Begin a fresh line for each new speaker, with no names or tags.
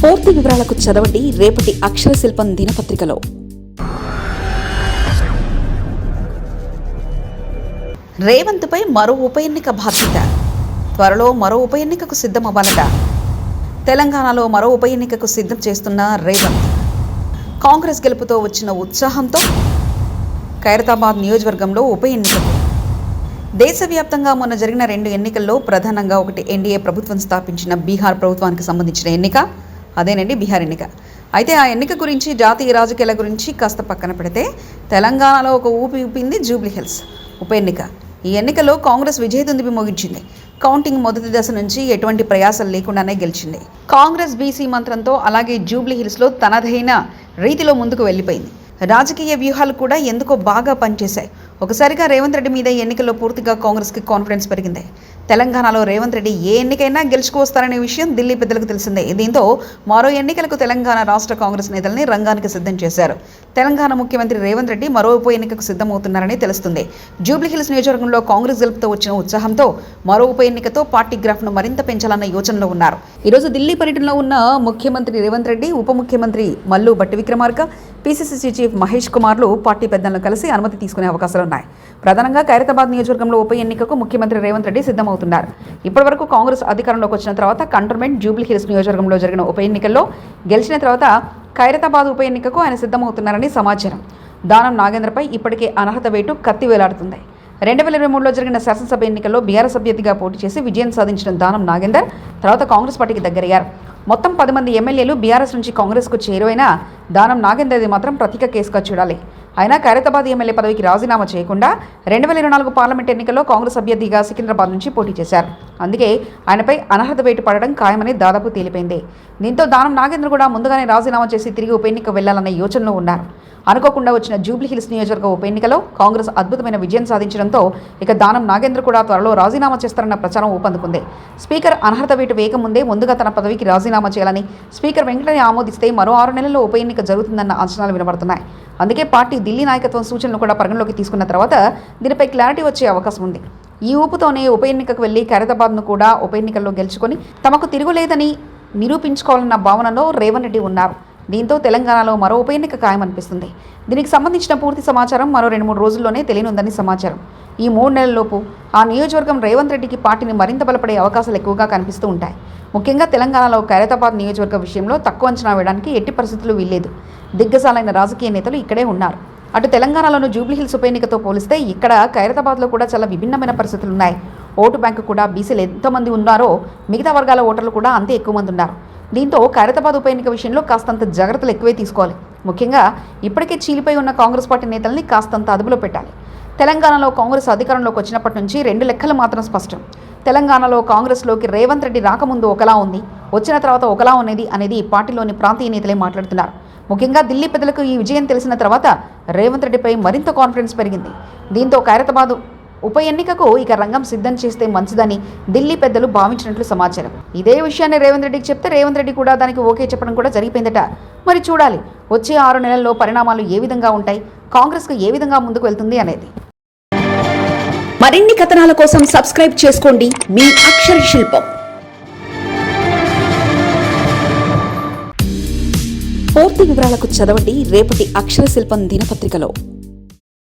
పూర్తి వివరాలకు చదవండి రేపటి అక్షర శిల్పం దినపత్రికలో. రేవంత్పై మరో ఉప ఎన్నిక బాధ్యత. త్వరలో మరో ఉప ఎన్నికకు సిద్ధమవ్వాలట. తెలంగాణలో మరో ఉప ఎన్నికకు సిద్ధం చేస్తున్న రేవంత్. కాంగ్రెస్ గెలుపుతో వచ్చిన ఉత్సాహంతో ఖైరతాబాద్ నియోజకవర్గంలో ఉప ఎన్నికకు. దేశవ్యాప్తంగా మొన్న జరిగిన 2 ఎన్నికల్లో ప్రధానంగా ఒకటి ఎన్డీఏ ప్రభుత్వం స్థాపించిన బీహార్ ప్రభుత్వానికి సంబంధించిన ఎన్నిక. అదేనండి బీహార్ ఎన్నిక. అయితే ఆ ఎన్నిక గురించి, జాతీయ రాజకీయాల గురించి కాస్త పక్కన పెడితే తెలంగాణలో ఒక ఊపింది జూబ్లీహిల్స్ ఉప ఎన్నిక. ఈ ఎన్నికలో కాంగ్రెస్ విజయదుందుబి మోగించింది. కౌంటింగ్ మొదటి దశ నుంచి ఎటువంటి ప్రయాసాలు లేకుండానే గెలిచింది. కాంగ్రెస్ బీసీ మంత్రంతో అలాగే జూబ్లీహిల్స్లో తనదైన రీతిలో ముందుకు వెళ్ళిపోయింది. రాజకీయ వ్యూహాలు కూడా ఎందుకో బాగా పనిచేశాయి. ఒకసారిగా రేవంత్ రెడ్డి మీద ఎన్నికల్లో పూర్తిగా కాంగ్రెస్కి కాన్ఫిడెన్స్ పెరిగింది. తెలంగాణలో రేవంత్ రెడ్డి ఏ ఎన్నికైనా గెలుచుకువస్తారనే విషయం ఢిల్లీ పెద్దలకు తెలిసిందే. దీంతో మరో ఎన్నికలకు తెలంగాణ రాష్ట్ర కాంగ్రెస్ నేతల్ని రంగానికి సిద్ధం చేశారు. తెలంగాణ ముఖ్యమంత్రి రేవంత్ రెడ్డి మరో ఉప ఎన్నికకు సిద్ధమవుతున్నారని తెలుస్తుంది. జూబ్లీహిల్స్ నియోజకవర్గంలో కాంగ్రెస్ గెలుపుతో వచ్చిన ఉత్సాహంతో మరో ఉప ఎన్నికతో పార్టీ గ్రాఫ్ను మరింత పెంచాలన్న యోచనలో ఉన్నారు. ఈరోజు ఢిల్లీ పర్యటనలో ఉన్న ముఖ్యమంత్రి రేవంత్ రెడ్డి, ఉప ముఖ్యమంత్రి మల్లు భట్టి విక్రమార్క, పీసీసీ చీఫ్ మహేష్ కుమార్లు పార్టీ పెద్దలను కలిసి అనుమతి తీసుకునే అవకాశాలున్నాయి. ప్రధానంగా ఖైరతాబాద్ నియోజకవర్గంలో ఉప ఎన్నికకు ముఖ్యమంత్రి రేవంత్ రెడ్డి సిద్ధమవుతున్నారు. ఇప్పటివరకు కాంగ్రెస్ అధికారంలోకి వచ్చిన తర్వాత కంటోన్మెంట్, జూబ్లీహిల్స్ నియోజకవర్గంలో జరిగిన ఉప ఎన్నికల్లో గెలిచిన తర్వాత ఖైరతాబాద్ ఉప ఎన్నికకు ఆయన సిద్ధమవుతున్నారని సమాచారం. దానం నాగేంద్రపై ఇప్పటికే అనర్హత వేటు కత్తి వేలాడుతుంది. 2023లో జరిగిన శాసనసభ ఎన్నికల్లో బీఆర్ఎస్ అభ్యర్థిగా పోటీ చేసి విజయం సాధించిన దానం నాగేందర్ తర్వాత కాంగ్రెస్ పార్టీకి దగ్గరయ్యారు. మొత్తం 10 మంది ఎమ్మెల్యేలు బీఆర్ఎస్ నుంచి కాంగ్రెస్కు చేరువైనా దానం నాగేందర్ది మాత్రం ప్రతీక కేసుగా చూడాలి. అయినా ఖైరతాబాద్ ఎమ్మెల్యే పదవికి రాజీనామా చేయకుండా 2024 పార్లమెంట్ ఎన్నికల్లో కాంగ్రెస్ అభ్యర్థిగా సికింద్రాబాద్ నుంచి పోటీ చేశారు. అందుకే ఆయనపై అనర్హత వేటు పడడం ఖాయమని దాదాపు తేలిపోయింది. దీంతో దానం నాగేంద్ర కూడా ముందుగానే రాజీనామా చేసి తిరిగి ఉప ఎన్నిక వెళ్లాలన్న యోచనలో ఉన్నారు. అనుకోకుండా వచ్చిన జూబ్లీహిల్స్ నియోజకవర్గ ఉప ఎన్నికలో కాంగ్రెస్ అద్భుతమైన విజయం సాధించడంతో ఇక దానం నాగేంద్ర కూడా త్వరలో రాజీనామా చేస్తారన్న ప్రచారం ఊపందుకుంది. స్పీకర్ అనర్హత వేటు వేయకముందే ముందుగా తన పదవికి రాజీనామా చేయాలని స్పీకర్ వెంటనే ఆమోదిస్తే మరో 6 నెలల్లో ఉప ఎన్నిక జరుగుతుందన్న అంచనాలు వినబడుతున్నాయి. అందుకే పార్టీ ఢిల్లీ నాయకత్వం సూచనలు కూడా పరిగణలోకి తీసుకున్న తర్వాత దీనిపై క్లారిటీ వచ్చే అవకాశం ఉంది. ఈ ఊపుతోనే ఉప ఎన్నికకు వెళ్లి ఖైరతాబాద్ను కూడా ఉప ఎన్నికల్లో గెలుచుకొని తమకు తిరుగులేదని నిరూపించుకోవాలన్న భావనలో రేవంత్ రెడ్డి ఉన్నారు. దీంతో తెలంగాణలో మరో ఉప ఎన్నిక ఖాయమనిపిస్తుంది. దీనికి సంబంధించిన పూర్తి సమాచారం మరో 2-3 రోజుల్లోనే తెలియనుందని సమాచారం. ఈ 3 నెలల్లోపు ఆ నియోజకవర్గం రేవంత్ రెడ్డికి పార్టీని మరింత బలపడే అవకాశాలు ఎక్కువగా కనిపిస్తూ ఉంటాయి. ముఖ్యంగా తెలంగాణలో ఖైరతాబాద్ నియోజకవర్గ విషయంలో తక్కువ అంచనా వేయడానికి ఎట్టి పరిస్థితులు వీల్లేదు. దిగ్గజాలైన రాజకీయ నేతలు ఇక్కడే ఉన్నారు. అటు తెలంగాణలోని జూబ్లీహిల్స్ ఉప ఎన్నికతో పోలిస్తే ఇక్కడ ఖైరతాబాద్లో కూడా చాలా విభిన్నమైన పరిస్థితులు ఉన్నాయి. ఓటు బ్యాంకు కూడా బీసీలు ఎంతమంది ఉన్నారో మిగతా వర్గాల ఓటర్లు కూడా అంతే ఎక్కువ మంది ఉన్నారు. దీంతో ఖైరతాబాద్ ఉప ఎన్నిక విషయంలో కాస్తంత జాగ్రత్తలు ఎక్కువే తీసుకోవాలి. ముఖ్యంగా ఇప్పటికే చీలిపోయి ఉన్న కాంగ్రెస్ పార్టీ నేతల్ని కాస్తంత అదుపులో పెట్టాలి. తెలంగాణలో కాంగ్రెస్ అధికారంలోకి వచ్చినప్పటి నుంచి 2 లెక్కలు మాత్రం స్పష్టం. తెలంగాణలో కాంగ్రెస్లోకి రేవంత్ రెడ్డి రాకముందు ఒకలా ఉంది, వచ్చిన తర్వాత ఒకలా అనేది పార్టీలోని ప్రాంతీయ నేతలే మాట్లాడుతున్నారు. ముఖ్యంగా ఢిల్లీ పెద్దలకు ఈ విజయం తెలిసిన తర్వాత రేవంత్ రెడ్డిపై మరింత కాన్ఫిడెన్స్ పెరిగింది. దీంతో ఖైరతాబాద్ ఉప ఎన్నికకు ఇక రంగం సిద్ధం చేస్తే మంచిదని ఢిల్లీ పెద్దలు భావించినట్లు సమాచారం. ఇదే విషయాన్ని రేవంత్ రెడ్డికి చెప్తే రేవంత్ రెడ్డి కూడా దానికి ఓకే చెప్పడం కూడా జరిగిపోయిందట. మరి చూడాలి వచ్చే 6 నెలల్లో పరిణామాలు ఏ విధంగా ఉంటాయి, కాంగ్రెస్కు ఏ విధంగా ముందుకు వెళ్తుంది అనేది.
మరిన్ని కథనాల కోసం సబ్స్క్రైబ్ చేసుకోండి మీ అక్షర శిల్పం.
పూర్తి వివరాలకు చదవండి రేపటి అక్షర శిల్పం దినపత్రికలో.